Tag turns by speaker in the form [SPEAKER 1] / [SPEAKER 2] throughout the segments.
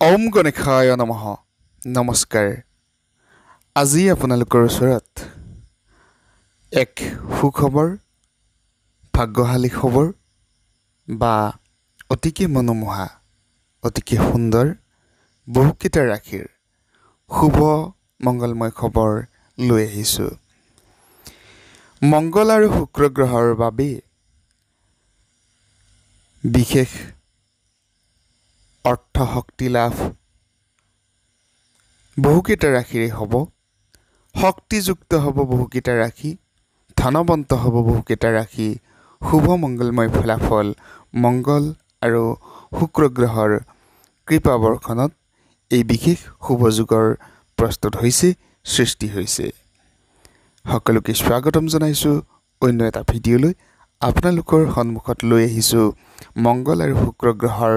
[SPEAKER 1] ওম গণেশায় নমঃ নমস্কাৰ। আজি আপোনালোকৰ ওচৰত এক সুখবৰ, ভাগ্যশালী খবৰ বা অতিকে মনোমোহা, অতিকে সুন্দৰ বহুকেইটা ৰাশিৰ শুভ মংগলময় খবৰ লৈ আহিছোঁ। মংগল আৰু শুক্ৰ গ্ৰহৰ বাবে বিশেষ অৰ্থ শক্তি লাভ বহুকেইটা ৰাশিৰে হ'ব। শক্তিযুক্ত হ'ব বহুকেইটা ৰাশি, ধনৱন্ত হ'ব বহুকেইটা ৰাশি। শুভ মংগলময় ফলাফল মংগল আৰু শুক্ৰ গ্ৰহৰ কৃপা বৰ্ষণত এই বিশেষ শুভযোগৰ প্ৰস্তুত হৈছে, সৃষ্টি হৈছে। সকলোকে স্বাগতম জনাইছোঁ অন্য এটা ভিডিঅ'লৈ। আপোনালোকৰ সন্মুখত লৈ আহিছোঁ মংগল আৰু শুক্ৰ গ্ৰহৰ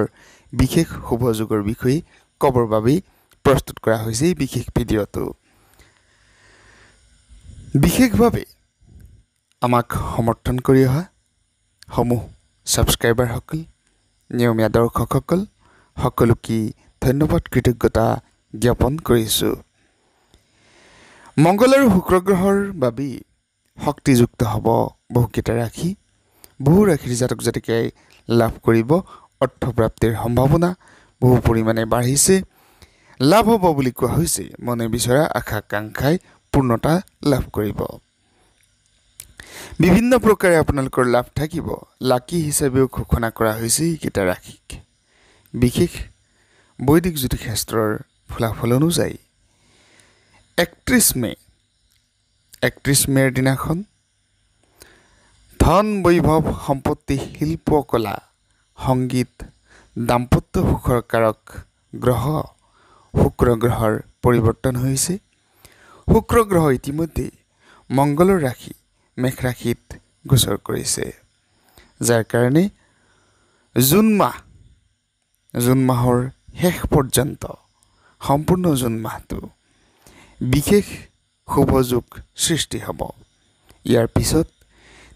[SPEAKER 1] বিশেষ শুভযোগৰ বিষয়ে ক'বৰ বাবেই প্ৰস্তুত কৰা হৈছে এই বিশেষ ভিডিঅ'টো। বিশেষভাৱে আমাক সমৰ্থন কৰি অহা সমূহ ছাবস্ক্ৰাইবাৰসকল, নিয়মীয়া দৰ্শকসকল সকলোকে ধন্যবাদ, কৃতজ্ঞতা জ্ঞাপন কৰিছোঁ। মংগল আৰু শুক্ৰ গ্ৰহৰ বাবেই শক্তিযুক্ত হ'ব বহুকেইটা ৰাশি। বহু ৰাশিৰ জাতক জাতিকাই লাভ কৰিব অৰ্থপ্ৰাপ্তিৰ সম্ভাৱনা বহু পৰিমাণে বাঢ়িছে। লাভ হ'ব বুলি কোৱা হৈছে, মনে বিচৰা আশা আকাংক্ষাই পূৰ্ণতা লাভ কৰিব। বিভিন্ন প্ৰকাৰে আপোনালোকৰ লাভ থাকিব। লাকি হিচাপেও ঘোষণা কৰা হৈছে এইকেইটা ৰাশিক। বিশেষ বৈদিক জ্যোতিষশাস্ত্ৰৰ ফলাফল অনুযায়ী 31 মে'ৰ দিনাখন ধন, বৈভৱ, সম্পত্তি, শিল্প, কলা, সংগীত, দাম্পত্য সুখৰ কাৰক গ্ৰহ শুক্ৰ গ্ৰহৰ পৰিৱৰ্তন হৈছে। শুক্ৰ গ্ৰহ ইতিমধ্যে মংগলৰ ৰাশি মেষ ৰাশিত গোচৰ কৰিছে, যাৰ কাৰণে জুন মাহৰ শেষ পৰ্যন্ত সম্পূৰ্ণ জুন মাহটো বিশেষ শুভযোগ সৃষ্টি হ'ব। ইয়াৰ পিছত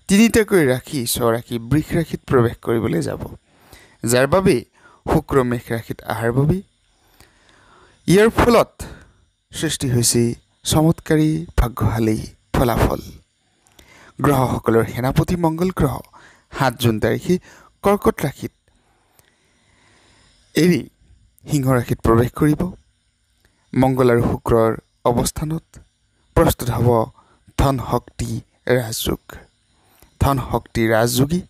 [SPEAKER 1] তিনিটাকৈ ৰাশি স্বৰাশি বৃষ ৰাশিত প্ৰৱেশ কৰিবলৈ যাব, যাৰ বাবে শুক্ৰ মেষ ৰাশিত অহাৰ বাবে ইয়াৰ ফলত সৃষ্টি হৈছে চমৎকাৰী ভাগ্যশালী ফলাফল। গ্ৰহসকলৰ সেনাপতি মংগল গ্ৰহ 7 জুন তাৰিখে কৰ্কট ৰাশিত এৰি সিংহ ৰাশিত প্ৰৱেশ কৰিব। মংগল আৰু শুক্ৰৰ অৱস্থানত প্ৰস্তুত হ'ব ধন শক্তি ৰাজযোগ। ধন শক্তি ৰাজযোগী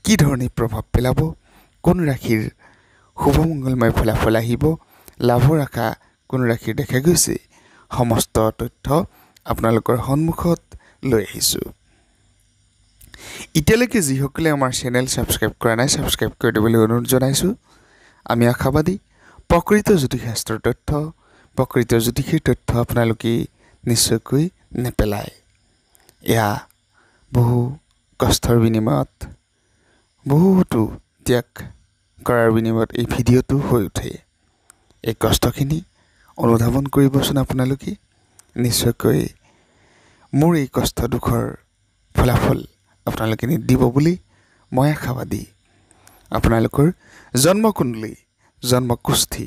[SPEAKER 1] কি ধৰণে প্ৰভাৱ পেলাব, কোন ৰাশিৰ শুভ মংগলময় ফলাফল আহিব, লাভৰ আশা কোন ৰাশিৰ দেখা গৈছে, সমস্ত তথ্য আপোনালোকৰ সন্মুখত লৈ আহিছোঁ। এতিয়ালৈকে যিসকলে আমাৰ চেনেল ছাবস্ক্ৰাইব কৰা নাই, ছাবস্ক্ৰাইব কৰি দিবলৈ অনুৰোধ জনাইছোঁ। আমি আশাবাদী প্ৰকৃত জ্যোতিষশাস্ত্ৰৰ তথ্য, প্ৰকৃত জ্যোতিষীৰ তথ্য আপোনালোকে নিশ্চয়কৈ নেপেলায়। এয়া বহু কষ্টৰ বিনিময়ত, বহুতো ত্যাগ কৰাৰ বিনিময়ত এই ভিডিঅ'টো হৈ উঠে। এই কষ্টখিনি অনুধাৱন কৰিবচোন আপোনালোকে। নিশ্চয়কৈ মোৰ এই কষ্ট দুখৰ ফলাফল আপোনালোকে দিব বুলি মই আশাবাদী। আপোনালোকৰ জন্মকুণ্ডলী, জন্মকুষ্ঠি,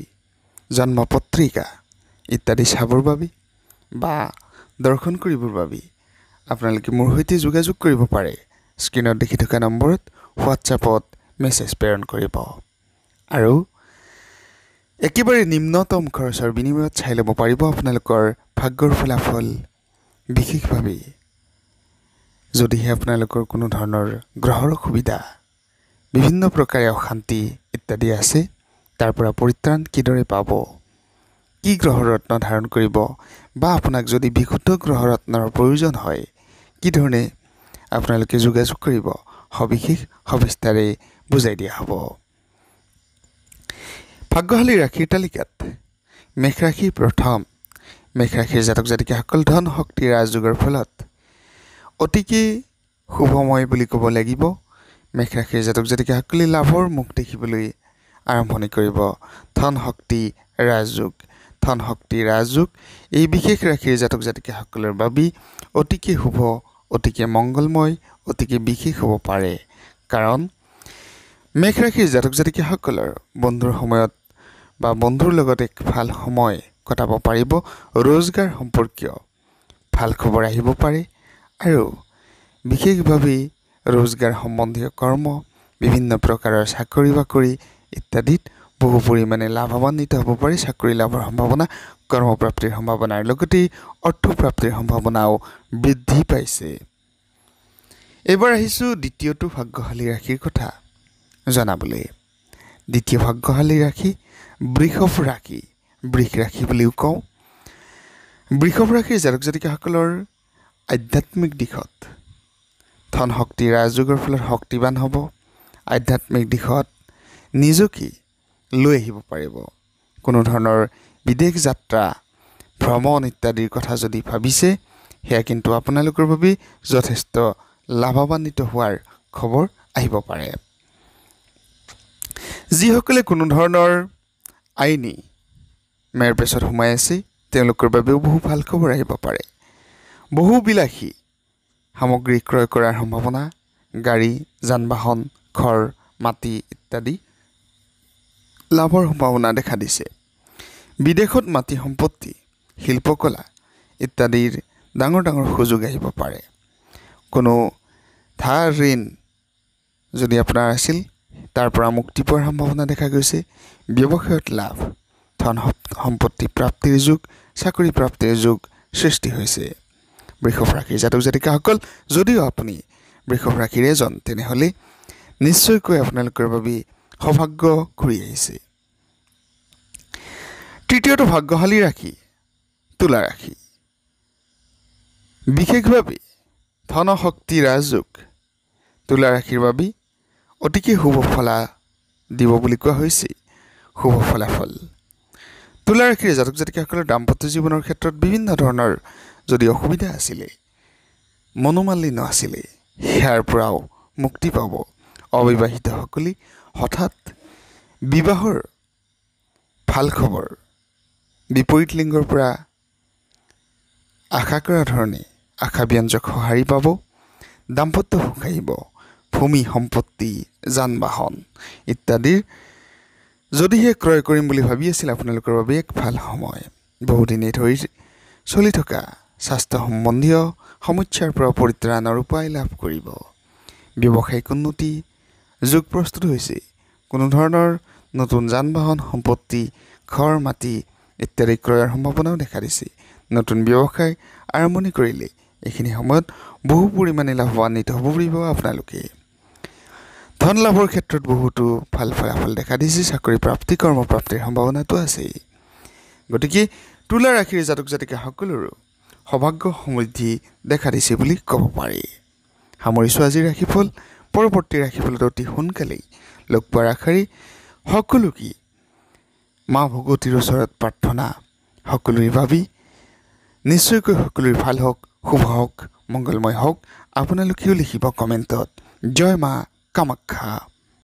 [SPEAKER 1] জন্মপত্ৰিকা ইত্যাদি চাবৰ বাবে বা দৰ্শন কৰিবৰ বাবে আপোনালোকে মোৰ সৈতে যোগাযোগ কৰিব পাৰে। স্ক্ৰীণত দেখি থকা নম্বৰত হোৱাটছআপত মেছেজ প্ৰেৰণ কৰিব আৰু একেবাৰে নিম্নতম খৰচৰ বিনিময়ত চাই ল'ব পাৰিব আপোনালোকৰ ভাগ্যৰ ফলাফল। বিশেষভাৱে যদিহে আপোনালোকৰ কোনো ধৰণৰ গ্ৰহৰ অসুবিধা, বিভিন্ন প্ৰকাৰে অশান্তি ইত্যাদি আছে, তাৰ পৰা পৰিত্ৰাণ কিদৰে পাব, কি গ্ৰহৰত্ন ধাৰণ কৰিব, বা আপোনাক যদি বিশুদ্ধ গ্ৰহৰত্নৰ প্ৰয়োজন হয় কি ধৰণে আপোনালোকে যোগাযোগ কৰিব, সবিশেষ সবিস্তাৰে বুজাই দিয়া হ'ব। ভাগ্যশালী ৰাশিৰ তালিকাত মেষ ৰাশি প্ৰথম। মেষ ৰাশিৰ জাতক জাতিকাসকল ধন শক্তি ৰাজযোগৰ ফলত অতিকে শুভময় বুলি ক'ব লাগিব। মেষ ৰাশিৰ জাতক জাতিকাসকলে লাভৰ মুখ দেখিবলৈ আৰম্ভণি কৰিব। ধন শক্তি ৰাজযোগ, ধন শক্তি ৰাজযোগ এই বিশেষ ৰাশিৰ জাতক জাতিকাসকলৰ বাবে অতিকে শুভ, অতিকে মংগলময়, অতিকে বিশেষ হ'ব পাৰে। কাৰণ মেষ ৰাশিৰ জাতক জাতিকাসকলৰ বন্ধুৰ সময়ত বা বন্ধুৰ লগত এক ভাল সময় কটাব পাৰিব रोजगार সম্পৰ্কীয় ভাল খবৰ আহিব পাৰে আৰু বিশেষভাৱে रोजगार সম্বন্ধীয় কৰ্ম বিভিন্ন প্ৰকাৰৰ চাকৰি বাকৰি ইত্যাদিত বহু পৰিমাণে লাভান্বিত হ'ব পাৰে চাকৰি লাভৰ সম্ভাৱনা কৰ্মপ্ৰাপ্তিৰ সম্ভাৱনাৰ লগতে অৰ্থপ্ৰাপ্তিৰ সম্ভাৱনাও বৃদ্ধি পাইছে এবাৰ আহিছো দ্বিতীয়টো ভাগ্যশালী ৰাশিৰ কথা জনাবলৈ দ্বিতীয় ভাগ্যশালী ৰাশি বৃষভ ৰাশি বৃষ ৰাশি বুলিও কওঁ বৃষভ ৰাশিৰ জাতক জাতিকাসকলৰ আধ্যাত্মিক দিশত ধন শক্তি ৰাজযোগৰ ফলত শক্তিবান হ'ব আধ্যাত্মিক দিশত নিজকে লৈ আহিব পাৰিব কোনো ধৰণৰ বিদেশ যাত্ৰা ভ্ৰমণ ইত্যাদিৰ কথা যদি ভাবিছে হেয়া কিন্তু আপোনালোকৰ বাবে যথেষ্ট লাভান্বিত হোৱাৰ খবৰ আহিব পাৰে যিসকলে কোনো ধৰণৰ আইনী মেৰপেছত সোমাই আছে তেওঁলোকৰ বাবেও বহু ভাল খবৰ আহিব পাৰে বহু বিলাসী সামগ্ৰী ক্ৰয় কৰাৰ সম্ভাৱনা গাড়ী যান-বাহন ঘৰ মাটি ইত্যাদি লাভৰ সম্ভাৱনা দেখা দিছে বিদেশত মাটি সম্পত্তি শিল্পকলা ইত্যাদিৰ ডাঙৰ ডাঙৰ সুযোগ আহিব পাৰে কোনো ধাৰ ঋণ যদি আপোনাৰ আছিল তাৰ পৰা মুক্তি পোৱাৰ সম্ভাৱনা দেখা গৈছে ব্যৱসায়ত লাভ ধন সম্পত্তি প্ৰাপ্তিৰ যোগ চাকৰি প্ৰাপ্তিৰ যোগ সৃষ্টি হৈছে বৃষভ ৰাশিৰ জাতক জাতিকাসকল যদিও আপুনি বৃষভ ৰাশিৰ এজন তেনেহ'লে নিশ্চয়কৈ আপোনালোকৰ বাবে সৌভাগ্য ঘূৰি আহিছে তৃতীয়টো ভাগ্যশালী ৰাশি তুলা ৰাশি বিশেষভাৱে ধন শক্তি ৰাজযোগ তুলা ৰাশিৰ বাবে অতিকে শুভ ফলা দিব বুলি কোৱা হৈছে শুভ ফলাফল তুলা ৰাশিৰ জাতক জাতিকাসকলৰ দাম্পত্য জীৱনৰ ক্ষেত্ৰত বিভিন্ন ধৰণৰ যদি অসুবিধা আছিলে মনোমালিন্য আছিলে ইয়াৰ পৰাও মুক্তি পাব অবিবাহিতসকলে হঠাৎ বিবাহৰ ভাল খবৰ বিপৰীত লিংগৰ পৰা আশা কৰা ধৰণে আশাব্যঞ্জক সঁহাৰি পাব দাম্পত্য সুখ আহিব ভূমি সম্পত্তি যান-বাহন ইত্যাদিৰ যদিহে ক্ৰয় কৰিম বুলি ভাবি আছিল আপোনালোকৰ বাবে এক ভাল সময় বহুদিনে ধৰি চলি থকা স্বাস্থ্য সম্বন্ধীয় সমস্যাৰ পৰা পৰিত্ৰাণৰ উপায় লাভ কৰিব ব্যৱসায়িক উন্নতি যোগ প্ৰস্তুত হৈছে কোনো ধৰণৰ নতুন যান-বাহন সম্পত্তি ঘৰ মাটি ইত্যাদি ক্ৰয়ৰ সম্ভাৱনাও দেখা দিছে নতুন ব্যৱসায় আৰম্ভণি কৰিলে এইখিনি সময়ত বহু পৰিমাণে লাভান্বিত হ'ব পাৰিব আপোনালোকে ধন লাভৰ ক্ষেত্ৰত বহুতো ভাল ফলাফল দেখা দিছে চাকৰি প্ৰাপ্তি কৰ্মপ্ৰাপ্তিৰ সম্ভাৱনাটো আছে গতিকে তুলা ৰাশিৰ জাতক জাতিকাসকলৰো সৌভাগ্য সমৃদ্ধি দেখা দিছে বুলি ক'ব পাৰি সামৰিছো আজিৰ ৰাশিফল পৰৱৰ্তী ৰাশিফলত অতি সোনকালেই লগ পোৱাৰ আশাৰে সকলোকে মা ভগৱতীৰ ওচৰত প্ৰাৰ্থনা সকলোৰে বাবে নিশ্চয়কৈ সকলোৰে ভাল হওক শুভ হওক মংগলময় হওক আপোনালোকেও লিখিব কমেণ্টত জয় মা কামাখ্যা